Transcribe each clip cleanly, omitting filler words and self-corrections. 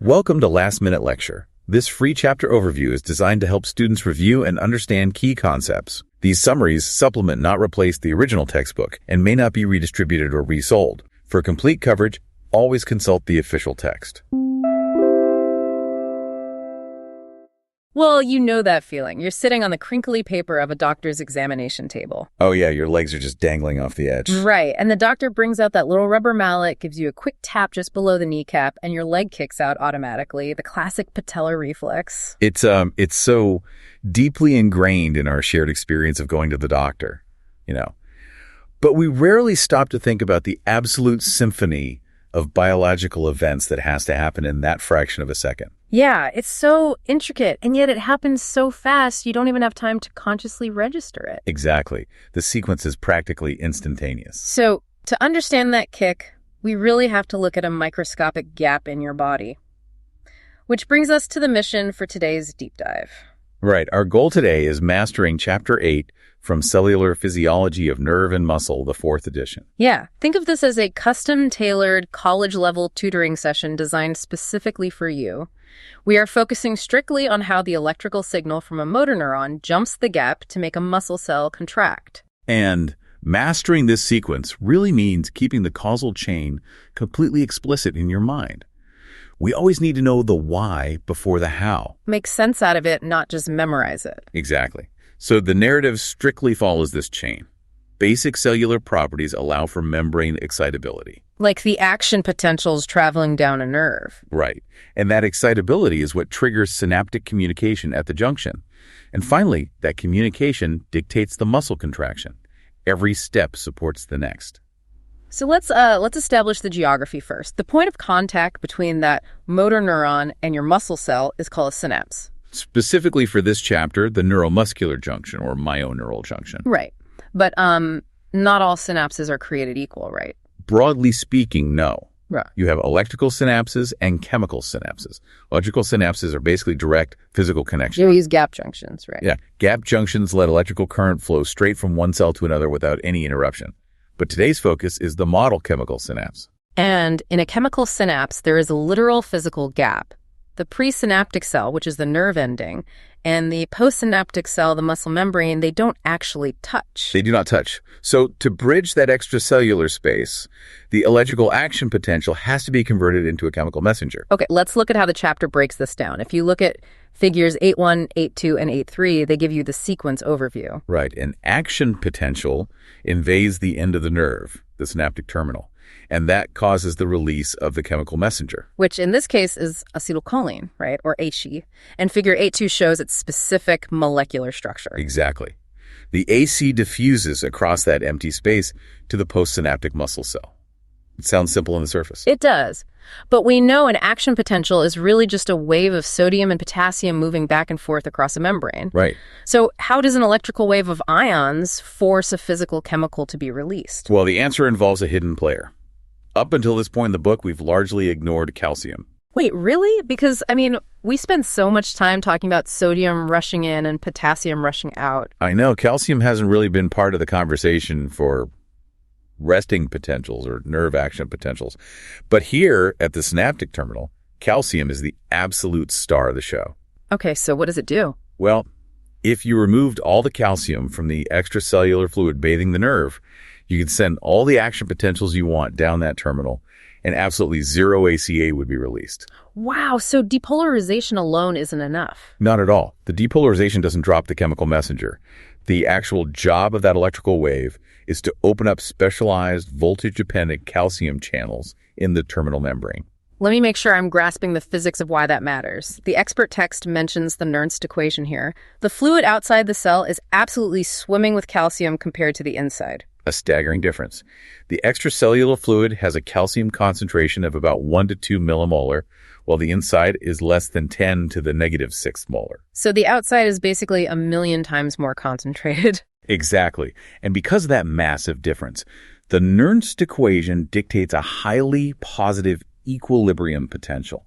Welcome to Last Minute Lecture. This free chapter overview is designed to help students review and understand key concepts. These summaries supplement, not replace, the original textbook and may not be redistributed or resold. For complete coverage, always consult the official text. Well, you know that feeling. You're sitting on the crinkly paper of a doctor's examination table. Oh yeah, your legs are just dangling off the edge. Right, and the doctor brings out that little rubber mallet, gives you a quick tap just below the kneecap, and your leg kicks out automatically, the classic patellar reflex. It's so deeply ingrained in our shared experience of going to the doctor, But we rarely stop to think about the absolute symphony of biological events that has to happen in that fraction of a second. Yeah, it's so intricate, and yet it happens so fast you don't even have time to consciously register it. Exactly. The sequence is practically instantaneous. So, to understand that kick, we really have to look at a microscopic gap in your body. Which brings us to the mission for today's deep dive. Right. Our goal today is mastering Chapter 8 from Cellular Physiology of Nerve and Muscle, the 4th edition. Yeah, think of this as a custom-tailored, college-level tutoring session designed specifically for you. We are focusing strictly on how the electrical signal from a motor neuron jumps the gap to make a muscle cell contract. And mastering this sequence really means keeping the causal chain completely explicit in your mind. We always need to know the why before the how. Make sense out of it, not just memorize it. Exactly. So the narrative strictly follows this chain. Basic cellular properties allow for membrane excitability. Like the action potentials traveling down a nerve. Right. And that excitability is what triggers synaptic communication at the junction. And finally, that communication dictates the muscle contraction. Every step supports the next. So let's establish the geography first. The point of contact between that motor neuron and your muscle cell is called a synapse. Specifically for this chapter, the neuromuscular junction or myoneural junction. Right. But not all synapses are created equal, right? Broadly speaking, no. Right. You have electrical synapses and chemical synapses. Electrical synapses are basically direct physical connections. You use gap junctions, right? Yeah. Gap junctions let electrical current flow straight from one cell to another without any interruption. But today's focus is the model chemical synapse. And in a chemical synapse, there is a literal physical gap. The presynaptic cell, which is the nerve ending, and the postsynaptic cell, the muscle membrane, they don't actually touch. They do not touch. So to bridge that extracellular space, the electrical action potential has to be converted into a chemical messenger. Okay, let's look at how the chapter breaks this down. If you look at figures 8.1, 8.2, and 8.3, they give you the sequence overview. Right. An action potential invades the end of the nerve, the synaptic terminal. And that causes the release of the chemical messenger. Which in this case is acetylcholine, right? Or AC. And figure 8.2 shows its specific molecular structure. Exactly. The AC diffuses across that empty space to the postsynaptic muscle cell. It sounds simple on the surface. It does. But we know an action potential is really just a wave of sodium and potassium moving back and forth across a membrane. Right. So how does an electrical wave of ions force a physical chemical to be released? Well, the answer involves a hidden player. Up until this point in the book, we've largely ignored calcium. Wait, really? Because, we spend so much time talking about sodium rushing in and potassium rushing out. I know. Calcium hasn't really been part of the conversation for resting potentials or nerve action potentials. But here at the synaptic terminal, calcium is the absolute star of the show. Okay, so what does it do? Well, if you removed all the calcium from the extracellular fluid bathing the nerve, you can send all the action potentials you want down that terminal, and absolutely zero ACA would be released. Wow, so depolarization alone isn't enough. Not at all. The depolarization doesn't drop the chemical messenger. The actual job of that electrical wave is to open up specialized voltage-dependent calcium channels in the terminal membrane. Let me make sure I'm grasping the physics of why that matters. The expert text mentions the Nernst equation here. The fluid outside the cell is absolutely swimming with calcium compared to the inside. A staggering difference. The extracellular fluid has a calcium concentration of about 1 to 2 millimolar, while the inside is less than 10 to the negative 6 molar. So the outside is basically 1,000,000 times more concentrated. Exactly. And because of that massive difference, the Nernst equation dictates a highly positive equilibrium potential.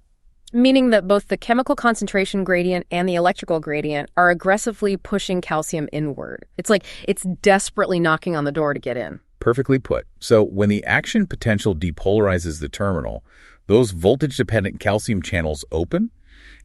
Meaning that both the chemical concentration gradient and the electrical gradient are aggressively pushing calcium inward. It's like it's desperately knocking on the door to get in. Perfectly put. So when the action potential depolarizes the terminal, those voltage-dependent calcium channels open,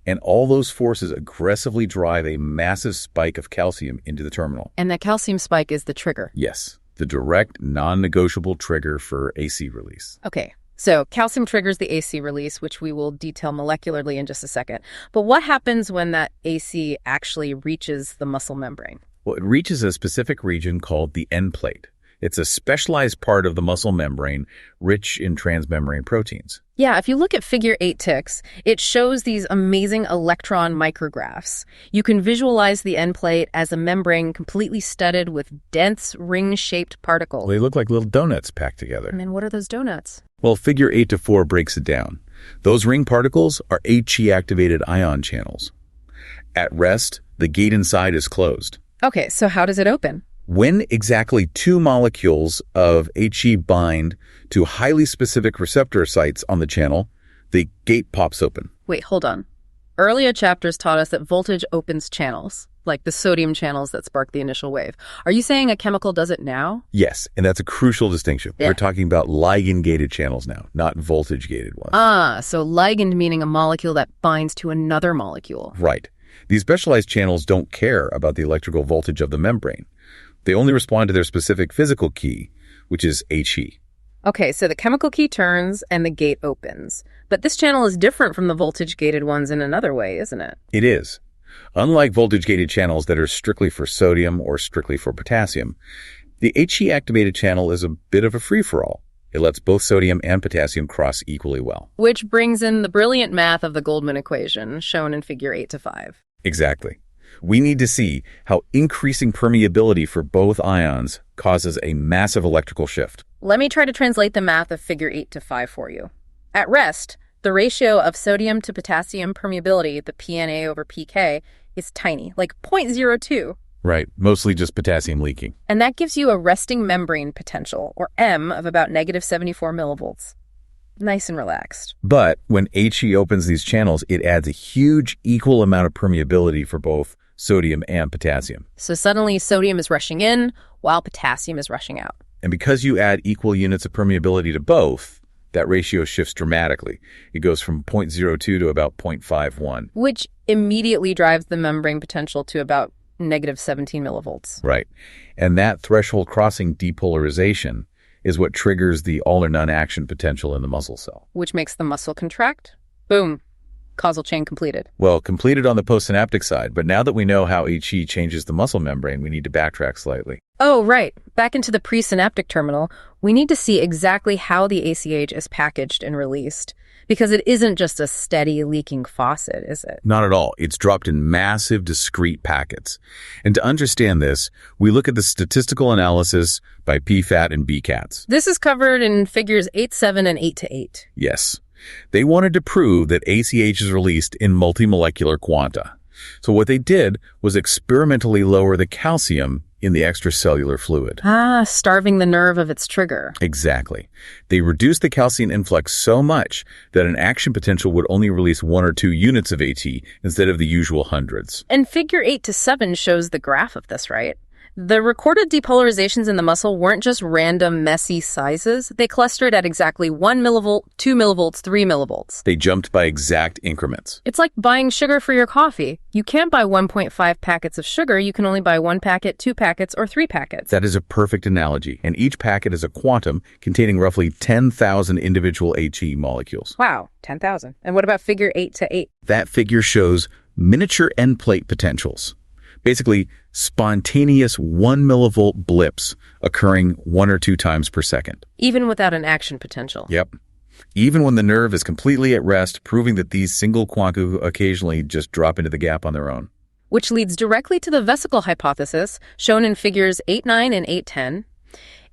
and all those forces aggressively drive a massive spike of calcium into the terminal. And that calcium spike is the trigger. Yes, the direct, non-negotiable trigger for AC release. Okay, so calcium triggers the AC release, which we will detail molecularly in just a second. But what happens when that AC actually reaches the muscle membrane? Well, it reaches a specific region called the end plate. It's a specialized part of the muscle membrane rich in transmembrane proteins. Yeah, if you look at figure 8 ticks, it shows these amazing electron micrographs. You can visualize the end plate as a membrane completely studded with dense ring-shaped particles. They look like little donuts packed together. And then what are those donuts? Well, figure 8-4 breaks it down. Those ring particles are He-activated ion channels. At rest, the gate inside is closed. Okay, so how does it open? When exactly two molecules of He bind to highly specific receptor sites on the channel, the gate pops open. Wait, hold on. Earlier chapters taught us that voltage opens channels, like the sodium channels that spark the initial wave. Are you saying a chemical does it now? Yes, and that's a crucial distinction. Yeah. We're talking about ligand-gated channels now, not voltage-gated ones. So ligand meaning a molecule that binds to another molecule. Right. These specialized channels don't care about the electrical voltage of the membrane. They only respond to their specific physical key, which is He. Okay, so the chemical key turns and the gate opens. But this channel is different from the voltage-gated ones in another way, isn't it? It is. Unlike voltage-gated channels that are strictly for sodium or strictly for potassium, the He-activated channel is a bit of a free-for-all. It lets both sodium and potassium cross equally well. Which brings in the brilliant math of the Goldman equation, shown in figure 8-5. Exactly. We need to see how increasing permeability for both ions causes a massive electrical shift. Let me try to translate the math of figure 8-5 for you. At rest, the ratio of sodium to potassium permeability, the PNA over pK, is tiny, like 0.02. Right, mostly just potassium leaking. And that gives you a resting membrane potential, or M, of about negative 74 millivolts. Nice and relaxed. But when He opens these channels, it adds a huge equal amount of permeability for both sodium and potassium. So suddenly sodium is rushing in while potassium is rushing out. And because you add equal units of permeability to both, that ratio shifts dramatically. It goes from 0.02 to about 0.51. Which immediately drives the membrane potential to about negative 17 millivolts. Right. And that threshold crossing depolarization is what triggers the all-or-none action potential in the muscle cell. Which makes the muscle contract. Boom. Causal chain completed. Well, completed on the postsynaptic side, but now that we know how He changes the muscle membrane, we need to backtrack slightly. Oh, right. Back into the presynaptic terminal, we need to see exactly how the ACH is packaged and released. Because it isn't just a steady leaking faucet, is it? Not at all. It's dropped in massive, discrete packets. And to understand this, we look at the statistical analysis by PFAT and BCATs. This is covered in figures 8-7 and 8-8. Yes. They wanted to prove that ACH is released in multimolecular quanta. So what they did was experimentally lower the calcium in the extracellular fluid. Starving the nerve of its trigger. Exactly. They reduced the calcium influx so much that an action potential would only release 1 or 2 units of AT instead of the usual hundreds. And figure 8-7 shows the graph of this, right? The recorded depolarizations in the muscle weren't just random, messy sizes. They clustered at exactly 1 millivolt, 2 millivolts, 3 millivolts. They jumped by exact increments. It's like buying sugar for your coffee. You can't buy 1.5 packets of sugar. You can only buy 1 packet, 2 packets, or 3 packets. That is a perfect analogy. And each packet is a quantum containing roughly 10,000 individual AT molecules. Wow, 10,000. And what about figure 8-8? That figure shows miniature end plate potentials. Basically, spontaneous 1 millivolt blips occurring 1 or 2 times per second. Even without an action potential. Yep. Even when the nerve is completely at rest, proving that these single quantum occasionally just drop into the gap on their own. Which leads directly to the vesicle hypothesis, shown in figures 8-9 and 8-10.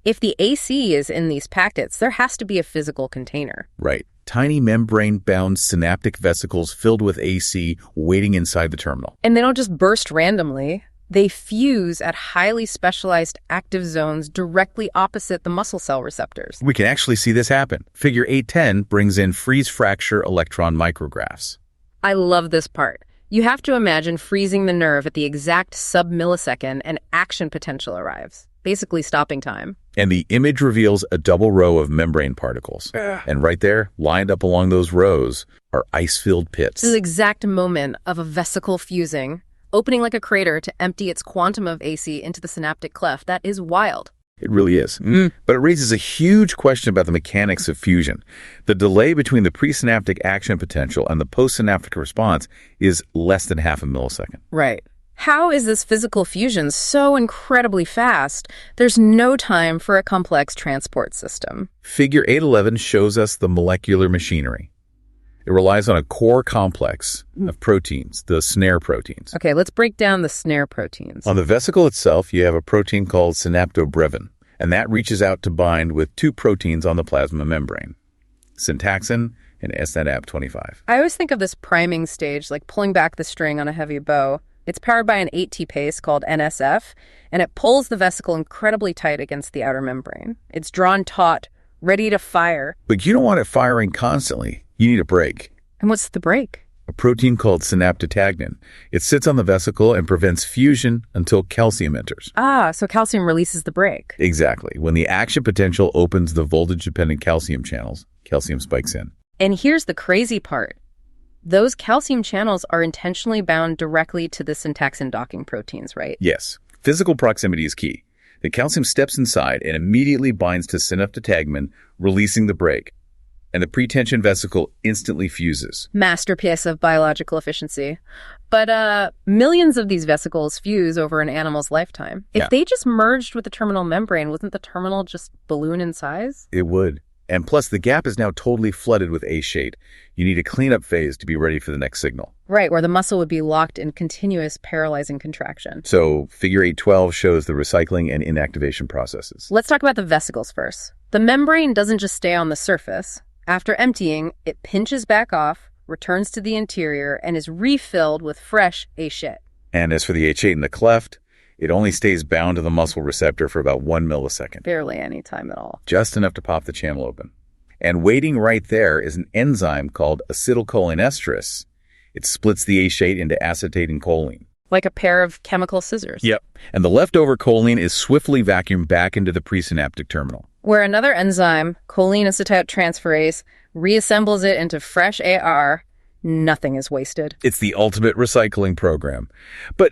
If the AC is in these packets, there has to be a physical container. Right. Tiny membrane-bound synaptic vesicles filled with AC waiting inside the terminal. And they don't just burst randomly. They fuse at highly specialized active zones directly opposite the muscle cell receptors. We can actually see this happen. Figure 810 brings in freeze-fracture electron micrographs. I love this part. You have to imagine freezing the nerve at the exact sub-millisecond and action potential arrives. basically stopping time. And the image reveals a double row of membrane particles. And right there, lined up along those rows, are ice-filled pits. This is the exact moment of a vesicle fusing, opening like a crater to empty its quantum of AC into the synaptic cleft. That is wild. It really is. But it raises a huge question about the mechanics of fusion. The delay between the presynaptic action potential and the postsynaptic response is less than half a millisecond. Right. How is this physical fusion so incredibly fast? There's no time for a complex transport system. Figure 811 shows us the molecular machinery. It relies on a core complex of proteins, the snare proteins. Okay, let's break down the snare proteins. On the vesicle itself, you have a protein called synaptobrevin, and that reaches out to bind with two proteins on the plasma membrane, syntaxin and SNAP25. I always think of this priming stage like pulling back the string on a heavy bow. It's powered by an 8T pace called NSF, and it pulls the vesicle incredibly tight against the outer membrane. It's drawn taut, ready to fire. But you don't want it firing constantly. You need a brake. And what's the brake? A protein called synaptotagmin. It sits on the vesicle and prevents fusion until calcium enters. So calcium releases the brake. Exactly. When the action potential opens the voltage-dependent calcium channels, calcium spikes in. And here's the crazy part. Those calcium channels are intentionally bound directly to the syntaxin docking proteins, right? Yes. Physical proximity is key. The calcium steps inside and immediately binds to synaptotagmin, releasing the brake. And the pretension vesicle instantly fuses. Masterpiece of biological efficiency. But millions of these vesicles fuse over an animal's lifetime. If they just merged with the terminal membrane, wouldn't the terminal just balloon in size? It would. And plus, the gap is now totally flooded with A-shade. You need a cleanup phase to be ready for the next signal. Right, where the muscle would be locked in continuous paralyzing contraction. So figure 812 shows the recycling and inactivation processes. Let's talk about the vesicles first. The membrane doesn't just stay on the surface. After emptying, it pinches back off, returns to the interior, and is refilled with fresh A-shit. And as for the H8 in the cleft, it only stays bound to the muscle receptor for about 1 millisecond. Barely any time at all. Just enough to pop the channel open. And waiting right there is an enzyme called acetylcholinesterase. It splits the H8 into acetylcholine. Like a pair of chemical scissors. Yep. And the leftover choline is swiftly vacuumed back into the presynaptic terminal, where another enzyme, choline acetyltransferase, reassembles it into fresh AR. Nothing is wasted. It's the ultimate recycling program. But,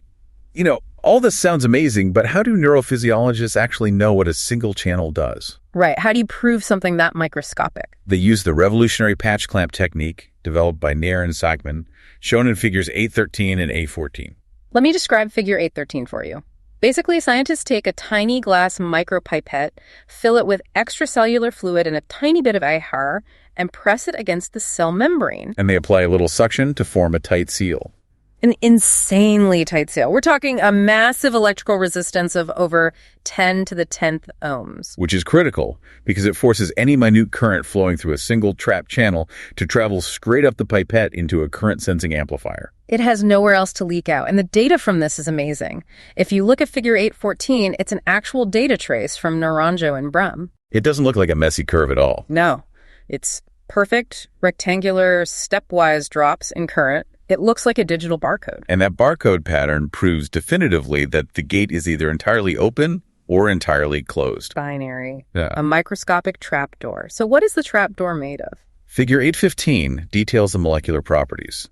all this sounds amazing, but how do neurophysiologists actually know what a single channel does? Right. How do you prove something that microscopic? They use the revolutionary patch clamp technique developed by Nair and Sackman, shown in figures 813 and 814. Let me describe figure 813 for you. Basically, scientists take a tiny glass micropipette, fill it with extracellular fluid and a tiny bit of agar, and press it against the cell membrane. And they apply a little suction to form a tight seal. An insanely tight seal. We're talking a massive electrical resistance of over 10 to the 10th ohms. Which is critical because it forces any minute current flowing through a single trapped channel to travel straight up the pipette into a current-sensing amplifier. It has nowhere else to leak out, and the data from this is amazing. If you look at figure 814, it's an actual data trace from Naranjo and Brum. It doesn't look like a messy curve at all. No. It's perfect, rectangular, stepwise drops in current. It looks like a digital barcode. And that barcode pattern proves definitively that the gate is either entirely open or entirely closed. Binary. Yeah. A microscopic trapdoor. So what is the trapdoor made of? Figure 815 details the molecular properties.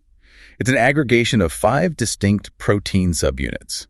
It's an aggregation of 5 distinct protein subunits.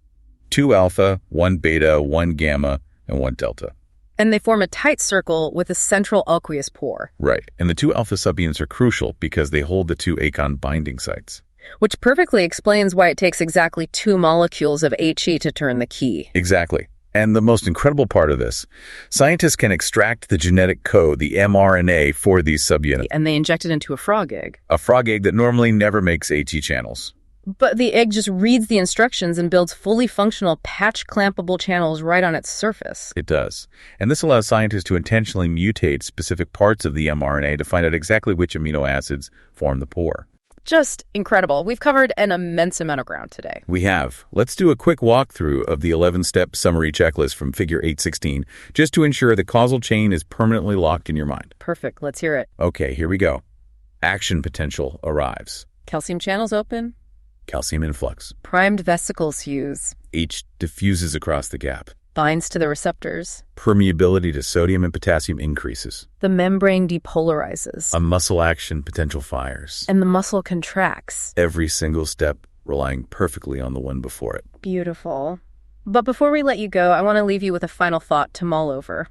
2 alpha, 1 beta, 1 gamma, and 1 delta. And they form a tight circle with a central aqueous pore. Right. And the 2 alpha subunits are crucial because they hold the 2 acon binding sites. Which perfectly explains why it takes exactly 2 molecules of HE to turn the key. Exactly. And the most incredible part of this, scientists can extract the genetic code, the mRNA, for these subunits. And they inject it into a frog egg. A frog egg that normally never makes HE channels. But the egg just reads the instructions and builds fully functional patch-clampable channels right on its surface. It does. And this allows scientists to intentionally mutate specific parts of the mRNA to find out exactly which amino acids form the pore. Just incredible. We've covered an immense amount of ground today. We have. Let's do a quick walkthrough of the 11-step summary checklist from figure 816, just to ensure the causal chain is permanently locked in your mind. Perfect. Let's hear it. Okay, here we go. Action potential arrives. Calcium channels open. Calcium influx. Primed vesicles fuse. H diffuses across the gap. binds to the receptors. Permeability to sodium and potassium increases. The membrane depolarizes. A muscle action potential fires. And the muscle contracts. Every single step relying perfectly on the one before it. Beautiful. But before we let you go, I want to leave you with a final thought to mull over.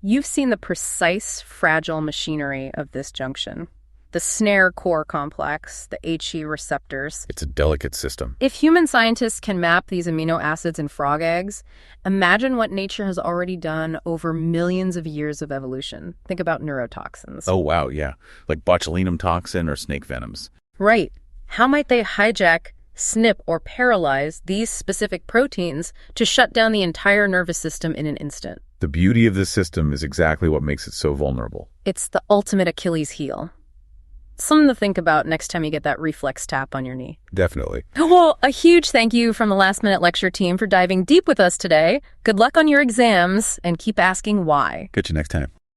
You've seen the precise, fragile machinery of this junction. The snare core complex, the HE receptors. It's a delicate system. If human scientists can map these amino acids in frog eggs, imagine what nature has already done over millions of years of evolution. Think about neurotoxins. Oh, wow, yeah. Like botulinum toxin or snake venoms. Right. How might they hijack, snip, or paralyze these specific proteins to shut down the entire nervous system in an instant? The beauty of this system is exactly what makes it so vulnerable. It's the ultimate Achilles heel. Something to think about next time you get that reflex tap on your knee. Definitely. Well, a huge thank you from the Last Minute Lecture team for diving deep with us today. Good luck on your exams, and keep asking why. Catch you next time.